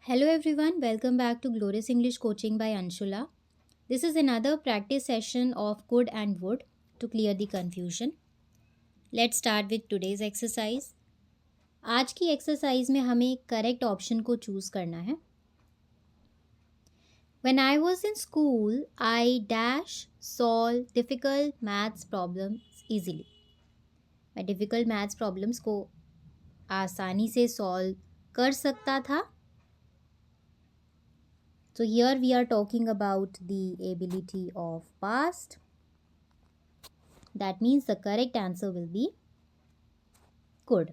Hello everyone, welcome back to Glorious English Coaching by Anshula. This is another practice session of could and would to clear the confusion. Let's start with today's exercise. आज की exercise में हमें correct option को choose करना है. When I was in school, I dash solve difficult maths problems easily. मैं difficult maths problems को आसानी से solve कर सकता था. So here we are talking about the ability of past. That means the correct answer will be could.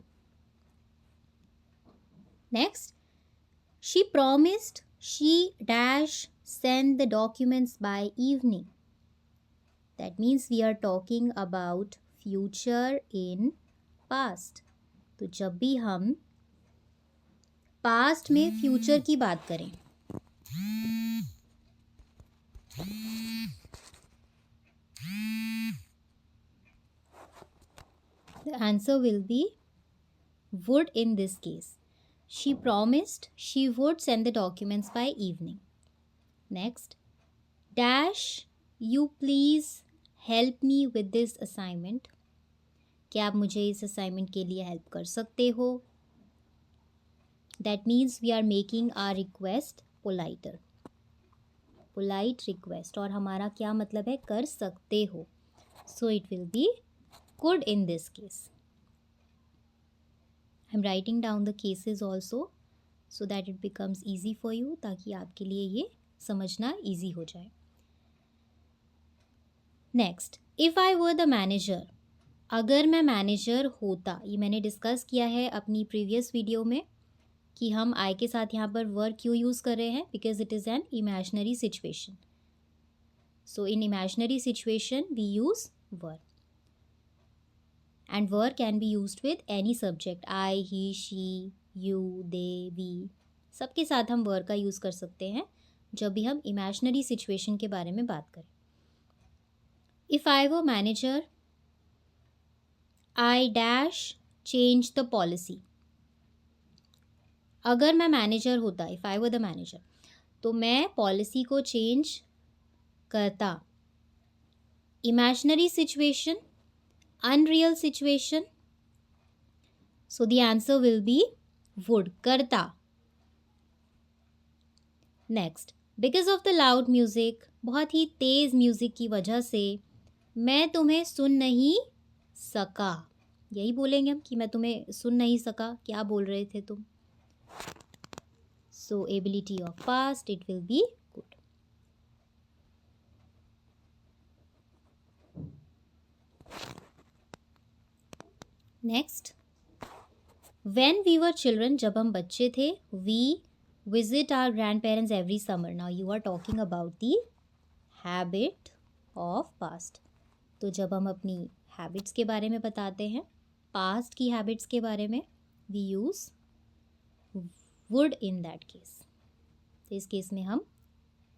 Next, she promised she dash send the documents by evening. That means we are talking about future in past. तो जब भी हम past में future की बात करें the answer will be would in this case. She promised she would send the documents by evening. Next, dash you please help me with this assignment. क्या आप मुझे इस assignment के लिए help कर सकते हो? That means we are making our request politer. Polite request. और हमारा क्या मतलब है? कर सकते हो. So it will be could in this case. I'm writing down the cases also so that it becomes easy for you, ताकि आपके लिए ये समझना easy हो जाए. Next, if I were the manager, अगर मैं मैनेजर होता, ये मैंने डिस्कस किया है अपनी प्रीवियस वीडियो में कि हम आई के साथ यहाँ पर वर क्यों यूज़ कर रहे हैं, because it is an imaginary situation. So in imaginary situation we use were. And were can be used with any subject. I, he, she, you, they, we. सबके साथ हम were का यूज़ कर सकते हैं जब भी हम imaginary situation के बारे में बात करें. If I were manager, I dash change the policy. अगर मैं मैनेजर होता, if I were the manager, तो मैं पॉलिसी को चेंज करता. Imaginary situation, unreal situation. So the answer will be would, करता. Next, because of the loud music, बहुत ही तेज music की वजह से मैं तुम्हें सुन नहीं सका. यही बोलेंगे हम कि मैं तुम्हें सुन नहीं सका. क्या बोल रहे थे तुम? So ability of past, it will be good. Next, when we were children, जब हम बच्चे थे, we visit our grandparents every summer. Now you are talking about the habit of past. तो जब हम अपनी habits के बारे में बताते हैं, past की habits के बारे में, we use would in that case. तो इस केस में हम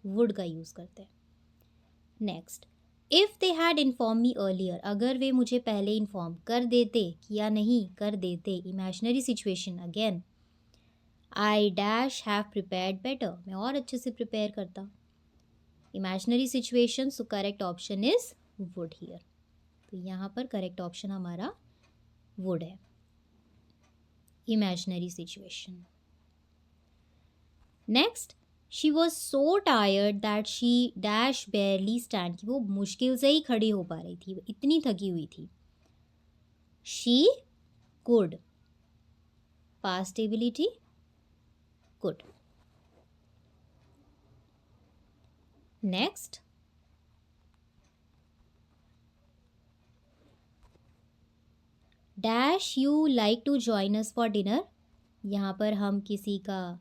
would का यूज़ करते हैं. Next, if they had informed me earlier, अगर वे मुझे पहले इन्फॉर्म कर देते, किया नहीं, कर देते. Imaginary situation again, I dash have prepared better. मैं और अच्छे से प्रिपेयर करता. Imaginary situation, so correct option is would hear. तो यहाँ पर करेक्ट ऑप्शन हमारा वुड है. Imaginary situation. Next, she was so tired that she dash बेयरली stand. की वो मुश्किल से ही खड़ी हो पा रही थी, वो इतनी थकी हुई थी. She could, past ability could. Next, dash you like to join us for dinner. यहाँ पर हम किसी का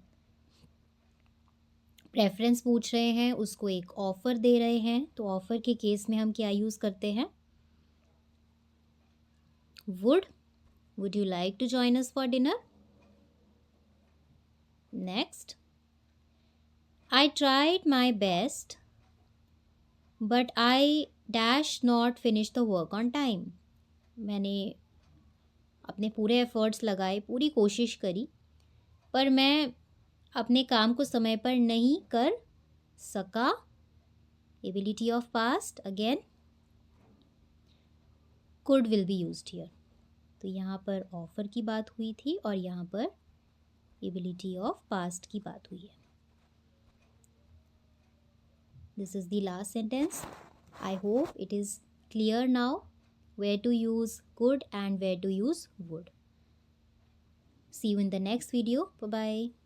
प्रेफरेंस पूछ रहे हैं, उसको एक ऑफ़र दे रहे हैं. तो ऑफ़र के केस में हम क्या यूज़ करते हैं? Would you like to join us for dinner. Next, I tried my best but I dash not finish the work on time. मैंने अपने पूरे एफर्ट्स लगाए, पूरी कोशिश करी, पर मैं अपने काम को समय पर नहीं कर सका, ability of past, again could will be used here. तो यहाँ पर ऑफर की बात हुई थी और यहाँ पर एबिलिटी ऑफ पास्ट की बात हुई है। This is the last sentence. I hope it is clear now where to use could and where to use would. See you in the next video. Bye bye.